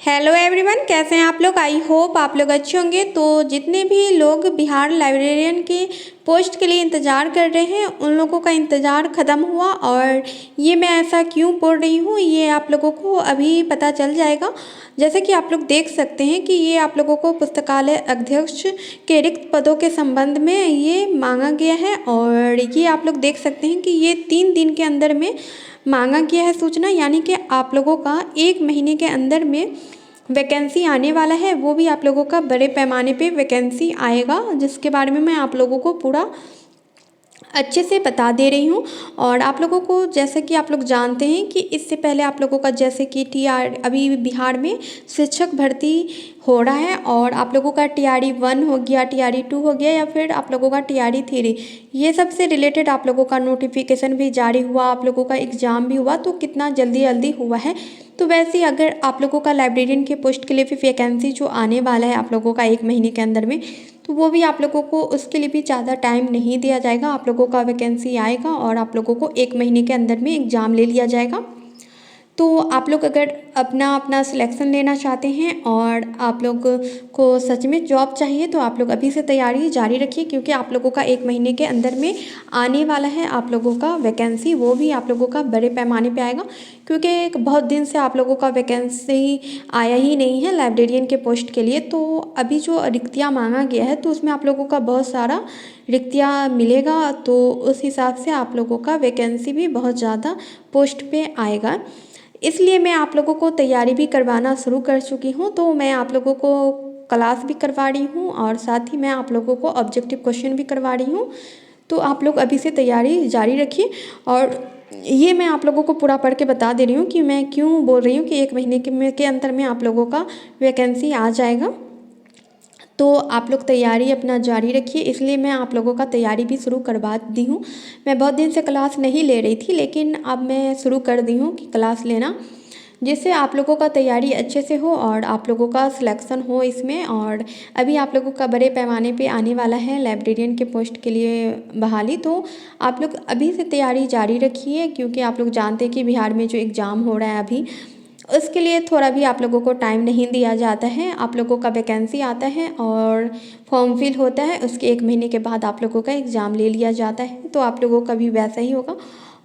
Hello everyone, कैसे हैं आप लोग। आई होप आप लोग अच्छे होंगे। तो जितने भी लोग बिहार लाइब्रेरियन के पोस्ट के लिए इंतज़ार कर रहे हैं उन लोगों का इंतज़ार ख़त्म हुआ। और ये मैं ऐसा क्यों बोल रही हूँ ये आप लोगों को अभी पता चल जाएगा। जैसे कि आप लोग देख सकते हैं कि ये आप लोगों को पुस्तकालय अध्यक्ष के रिक्त पदों के संबंध में ये मांगा गया है। और ये आप लोग देख सकते हैं कि ये 3 दिन के अंदर में मांगा गया है सूचना, यानी कि आप लोगों का 1 महीने के अंदर में वैकेंसी आने वाला है। वो भी आप लोगों का बड़े पैमाने पे वैकेंसी आएगा, जिसके बारे में मैं आप लोगों को पूरा अच्छे से बता दे रही हूँ। और आप लोगों को जैसे कि आप लोग जानते हैं कि इससे पहले आप लोगों का जैसे कि अभी बिहार में शिक्षक भर्ती हो रहा है। और आप लोगों का TRE 1 हो गया, TRE 2 हो गया, या फिर आप लोगों का TRE 3, ये सब से रिलेटेड आप लोगों का नोटिफिकेशन भी जारी हुआ, आप लोगों का एग्ज़ाम भी हुआ। तो कितना जल्दी जल्दी हुआ है। तो वैसे ही अगर आप लोगों का लाइब्रेरियन के पोस्ट के लिए भी वैकेंसी जो आने वाला है आप लोगों का 1 महीने के अंदर में, तो वो भी आप लोगों को उसके लिए भी ज़्यादा टाइम नहीं दिया जाएगा। आप लोगों का वैकेंसी आएगा और आप लोगों को 1 महीने के अंदर में एग्ज़ाम ले लिया जाएगा। तो आप लोग अगर अपना अपना सिलेक्शन लेना चाहते हैं और आप लोग को सच में जॉब चाहिए तो आप लोग अभी से तैयारी जारी रखिए, क्योंकि आप लोगों का 1 महीने के अंदर में आने वाला है आप लोगों का वैकेंसी। वो भी आप लोगों का बड़े पैमाने पे आएगा, क्योंकि बहुत दिन से आप लोगों का वैकेंसी आया ही नहीं है लाइब्रेरियन के पोस्ट के लिए। तो अभी जो रिक्तियाँ मांगा गया है तो उसमें आप लोगों का बहुत सारा रिक्तियाँ मिलेगा। तो उस हिसाब से आप लोगों का वैकेंसी भी बहुत ज़्यादा पोस्ट पे आएगा। इसलिए मैं आप लोगों को तैयारी भी करवाना शुरू कर चुकी हूँ। तो मैं आप लोगों को क्लास भी करवा रही हूँ और साथ ही मैं आप लोगों को ऑब्जेक्टिव क्वेश्चन भी करवा रही हूँ। तो आप लोग अभी से तैयारी जारी रखिए। और ये मैं आप लोगों को पूरा पढ़ के बता दे रही हूँ कि मैं क्यों बोल रही हूँ कि 1 महीने के अंदर में आप लोगों का वैकेंसी आ जाएगा। तो आप लोग तैयारी अपना जारी रखिए, इसलिए मैं आप लोगों का तैयारी भी शुरू करवा दी हूँ। मैं बहुत दिन से क्लास नहीं ले रही थी, लेकिन अब मैं शुरू कर दी हूँ कि क्लास लेना, जिससे आप लोगों का तैयारी अच्छे से हो और आप लोगों का सिलेक्शन हो इसमें। और अभी आप लोगों का बड़े पैमाने पे आने वाला है लाइब्रेरियन के पोस्ट के लिए बहाली। तो आप लोग अभी से तैयारी जारी रखिए, क्योंकि आप लोग जानते हैं कि बिहार में जो एग्ज़ाम हो रहा है अभी, उसके लिए थोड़ा भी आप लोगों को टाइम नहीं दिया जाता है। आप लोगों का वैकेंसी आता है और फॉर्म फिल होता है, उसके 1 महीने के बाद आप लोगों का एग्ज़ाम ले लिया जाता है। तो आप लोगों का भी वैसा ही होगा।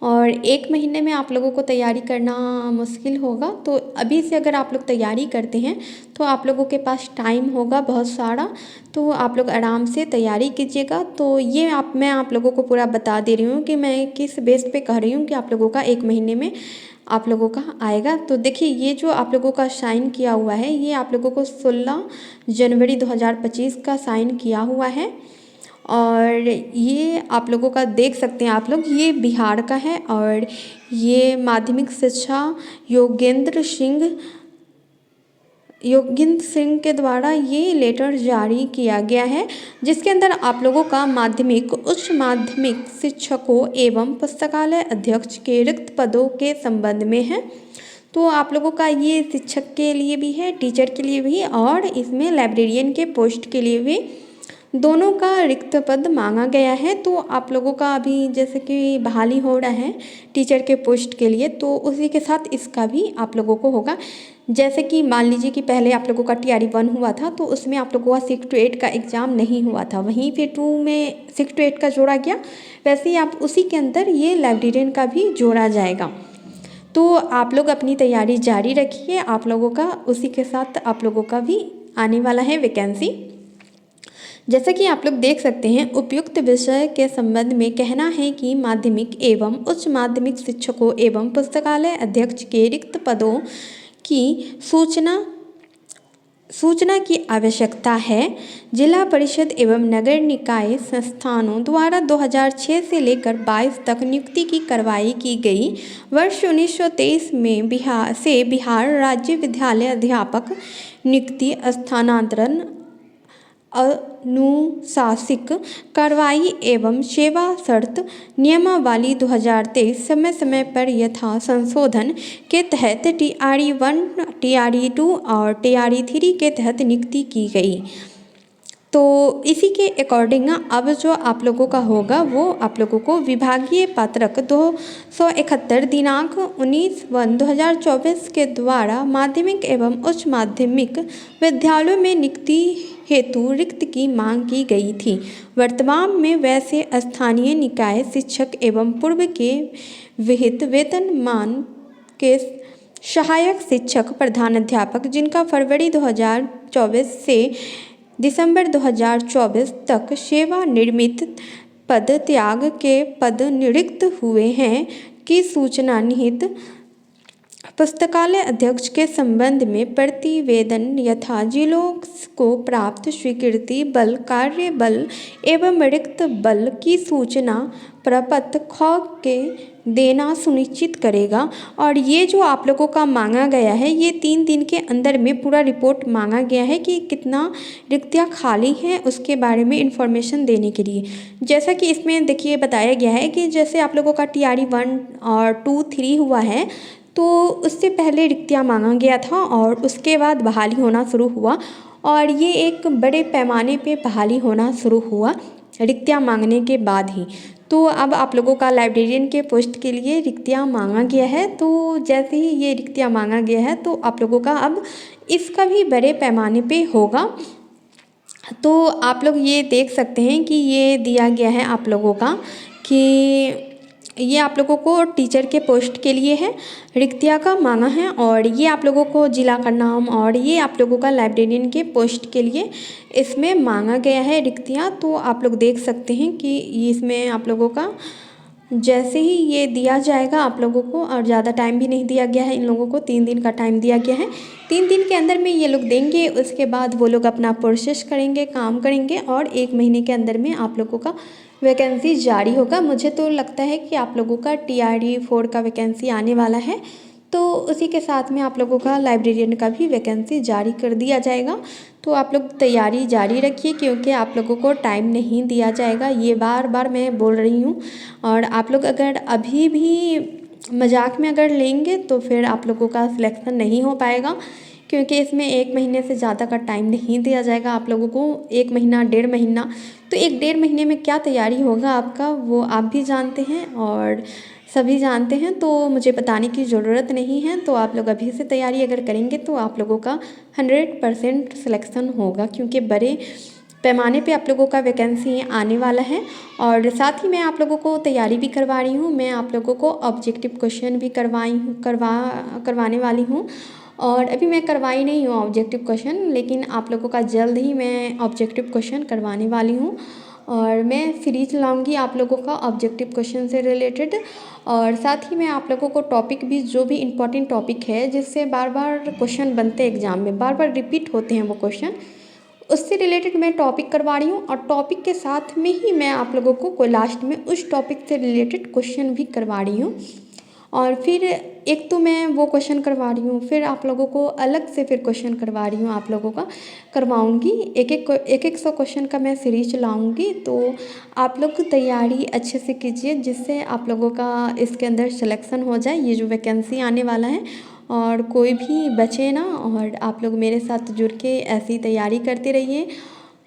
और 1 महीने में आप लोगों को तैयारी करना मुश्किल होगा। तो अभी से अगर आप लोग तैयारी करते हैं तो आप लोगों के पास टाइम होगा बहुत सारा। तो आप लोग आराम से तैयारी कीजिएगा। तो ये मैं आप लोगों को पूरा बता दे रही हूँ कि मैं किस बेस पे कह रही हूँ कि आप लोगों का 1 महीने में आप लोगों का आएगा। तो देखिए, ये जो आप लोगों का साइन किया हुआ है ये आप लोगों को 16 जनवरी 2025 का साइन किया हुआ है। और ये आप लोगों का देख सकते हैं आप लोग, ये बिहार का है। और ये माध्यमिक शिक्षा योगेंद्र सिंह के द्वारा ये लेटर जारी किया गया है, जिसके अंदर आप लोगों का माध्यमिक उच्च माध्यमिक शिक्षकों एवं पुस्तकालय अध्यक्ष के रिक्त पदों के संबंध में है। तो आप लोगों का ये शिक्षक के लिए भी है, टीचर के लिए भी, और इसमें लाइब्रेरियन के पोस्ट के लिए भी, दोनों का रिक्त पद मांगा गया है। तो आप लोगों का अभी जैसे कि बहाली हो रहा है टीचर के पोस्ट के लिए, तो उसी के साथ इसका भी आप लोगों को होगा। जैसे कि मान लीजिए कि पहले आप लोगों का TRE 1 हुआ था, तो उसमें आप लोगों का 6 to 8 का एग्ज़ाम नहीं हुआ था, वहीं फिर 2 में 6 to 8 का जोड़ा गया। वैसे ही आप उसी के अंदर ये लाइब्रेरियन का भी जोड़ा जाएगा। तो आप लोग अपनी तैयारी जारी रखिए, आप लोगों का उसी के साथ आप लोगों का भी आने वाला है वैकेंसी। जैसा कि आप लोग देख सकते हैं, उपयुक्त विषय के संबंध में कहना है कि माध्यमिक एवं उच्च माध्यमिक शिक्षकों एवं पुस्तकालय अध्यक्ष के रिक्त पदों की सूचना की आवश्यकता है। जिला परिषद एवं नगर निकाय संस्थानों द्वारा 2006 से लेकर 22 तक नियुक्ति की कार्रवाई की गई। वर्ष 1923 में बिहार राज्य विद्यालय अध्यापक नियुक्ति स्थानांतरण अनुशासिक कार्रवाई एवं सेवा शर्त नियमावली 2023 समय समय पर यथा संशोधन के तहत TRE 1, TRE 2 और TRE 3 के तहत नियुक्ति की गई। तो इसी के अकॉर्डिंग अब जो आप लोगों का होगा वो आप लोगों को विभागीय पात्रक 271 दिनांक 19/1/2024 के द्वारा माध्यमिक एवं उच्च माध्यमिक विद्यालयों में नियुक्ति हेतु रिक्त की मांग की गई थी। वर्तमान में वैसे स्थानीय निकाय शिक्षक एवं पूर्व के विहित वेतनमान के सहायक शिक्षक प्रधानाध्यापक जिनका फरवरी 2024 से दिसंबर 2024 तक सेवानिवृत्त पद त्याग के पद नियुक्त हुए हैं की सूचना निहित पुस्तकालय अध्यक्ष के संबंध में प्रतिवेदन यथा जिलों को प्राप्त स्वीकृति बल कार्य बल एवं रिक्त बल की सूचना प्रपत्र ख के देना सुनिश्चित करेगा। और ये जो आप लोगों का मांगा गया है ये 3 दिन के अंदर में पूरा रिपोर्ट मांगा गया है कि कितना रिक्तियाँ खाली हैं उसके बारे में इंफॉर्मेशन देने के लिए। जैसा कि इसमें देखिए बताया गया है कि जैसे आप लोगों का TRE 1 और 2, 3 हुआ है तो उससे पहले रिक्तियाँ मांगा गया था और उसके बाद बहाली होना शुरू हुआ और ये एक बड़े पैमाने पे बहाली होना शुरू हुआ रिक्तियाँ मांगने के बाद ही। तो अब आप लोगों का लाइब्रेरियन के पोस्ट के लिए रिक्तियाँ मांगा गया है। तो जैसे ही ये रिक्तियाँ मांगा गया है तो आप लोगों का अब इसका भी बड़े पैमाने पे होगा। तो आप लोग ये देख सकते हैं कि ये दिया गया है आप लोगों का कि ये आप लोगों को टीचर के पोस्ट के लिए है रिक्तियाँ का मांगा है और ये आप लोगों को जिला का नाम और ये आप लोगों का लाइब्रेरियन के पोस्ट के लिए इसमें मांगा गया है रिक्तियाँ। तो आप लोग देख सकते हैं कि इसमें आप लोगों का जैसे ही ये दिया जाएगा आप लोगों को और ज़्यादा टाइम भी नहीं दिया गया है, इन लोगों को 3 दिन का टाइम दिया गया है। 3 दिन के अंदर में ये लोग देंगे, उसके बाद वो लोग अपना प्रोसेस करेंगे, काम करेंगे और 1 महीने के अंदर में आप लोगों का वैकेंसी जारी होगा। मुझे तो लगता है कि आप लोगों का TRE 4 का वैकेंसी आने वाला है तो उसी के साथ में आप लोगों का लाइब्रेरियन का भी वैकेंसी जारी कर दिया जाएगा। तो आप लोग तैयारी जारी रखिए क्योंकि आप लोगों को टाइम नहीं दिया जाएगा, ये बार बार मैं बोल रही हूँ। और आप लोग अगर अभी भी मजाक में अगर लेंगे तो फिर आप लोगों का सिलेक्शन नहीं हो पाएगा क्योंकि इसमें 1 महीने से ज़्यादा का टाइम नहीं दिया जाएगा आप लोगों को। 1 महीना 1.5 महीना, तो 1-1.5 महीने में क्या तैयारी होगा आपका वो आप भी जानते हैं और सभी जानते हैं, तो मुझे बताने की ज़रूरत नहीं है। तो आप लोग अभी से तैयारी अगर करेंगे तो आप लोगों का 100% सिलेक्शन होगा क्योंकि बड़े पैमाने पे आप लोगों का वैकेंसी आने वाला है। और साथ ही मैं आप लोगों को तैयारी भी करवा रही हूँ, मैं आप लोगों को ऑब्जेक्टिव क्वेश्चन भी करवाने वाली हूँ। और अभी मैं करवाई नहीं हूँ ऑब्जेक्टिव क्वेश्चन, लेकिन आप लोगों का जल्द ही मैं ऑब्जेक्टिव क्वेश्चन करवाने वाली हूँ और मैं सीरीज लाऊंगी आप लोगों का ऑब्जेक्टिव क्वेश्चन से रिलेटेड। और साथ ही मैं आप लोगों को टॉपिक भी जो भी इम्पोर्टेंट टॉपिक है जिससे बार बार क्वेश्चन बनते हैं एग्जाम में, बार बार रिपीट होते हैं वो क्वेश्चन, उससे रिलेटेड मैं टॉपिक करवा रही हूँ। और टॉपिक के साथ में ही मैं आप लोगों को लास्ट में उस टॉपिक से रिलेटेड क्वेश्चन भी करवा रही हूँ। और फिर एक तो मैं वो क्वेश्चन करवा रही हूँ, फिर आप लोगों को अलग से फिर क्वेश्चन करवा रही हूँ, आप लोगों का करवाऊँगी। एक 100 क्वेश्चन का मैं सीरीज लाऊँगी। तो आप लोग तैयारी अच्छे से कीजिए जिससे आप लोगों का इसके अंदर सिलेक्शन हो जाए, ये जो वैकेंसी आने वाला है, और कोई भी बचे ना। और आप लोग मेरे साथ जुड़ के ऐसी तैयारी करते रहिए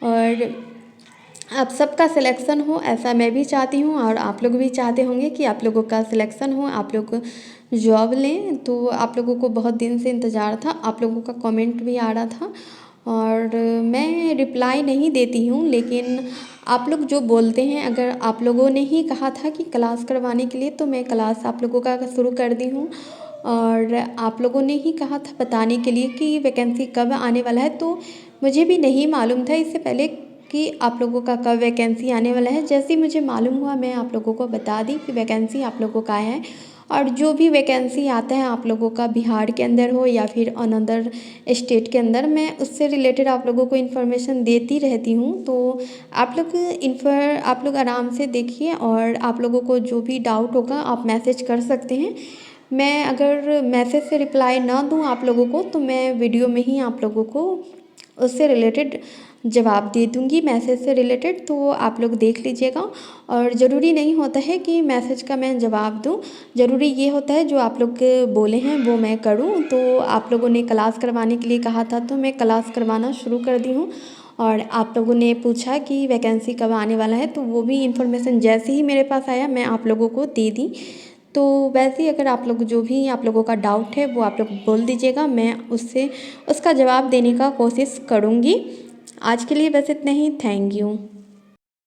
और आप सबका सिलेक्शन हो, ऐसा मैं भी चाहती हूँ और आप लोग भी चाहते होंगे कि आप लोगों का सिलेक्शन हो, आप लोग जॉब लें। तो आप लोगों को बहुत दिन से इंतज़ार था, आप लोगों का कमेंट भी आ रहा था और मैं रिप्लाई नहीं देती हूँ, लेकिन आप लोग जो बोलते हैं, अगर आप लोगों ने ही कहा था कि क्लास करवाने के लिए तो मैं क्लास आप लोगों का शुरू कर दी हूँ। और आप लोगों ने ही कहा था बताने के लिए कि वैकेंसी कब आने वाला है, तो मुझे भी नहीं मालूम था इससे पहले कि आप लोगों का कब वैकेंसी आने वाला है। जैसे ही मुझे मालूम हुआ मैं आप लोगों को बता दी कि वैकेंसी आप लोगों का है। और जो भी वैकेंसी आता है आप लोगों का बिहार के अंदर हो या फिर अनदर स्टेट के अंदर, मैं उससे रिलेटेड आप लोगों को इन्फॉर्मेशन देती रहती हूँ। तो आप लोग आराम से देखिए और आप लोगों को जो भी डाउट होगा आप मैसेज कर सकते हैं। मैं अगर मैसेज से रिप्लाई ना दूँ आप लोगों को तो मैं वीडियो में ही आप लोगों को उससे रिलेटेड जवाब दे दूँगी, मैसेज से रिलेटेड। तो आप लोग देख लीजिएगा। और ज़रूरी नहीं होता है कि मैसेज का मैं जवाब दूँ, ज़रूरी ये होता है जो आप लोग बोले हैं वो मैं करूँ। तो आप लोगों ने क्लास करवाने के लिए कहा था तो मैं क्लास करवाना शुरू कर दी हूँ। और आप लोगों ने पूछा कि वैकेंसी कब आने वाला है, तो वो भी इन्फॉर्मेशन जैसे ही मेरे पास आया मैं आप लोगों को दे दी। तो वैसे ही अगर आप लोग जो भी आप लोगों का डाउट है वो आप लोग बोल दीजिएगा, मैं उसका जवाब देने का कोशिश करूँगी। आज के लिए बस इतना ही। Thank you.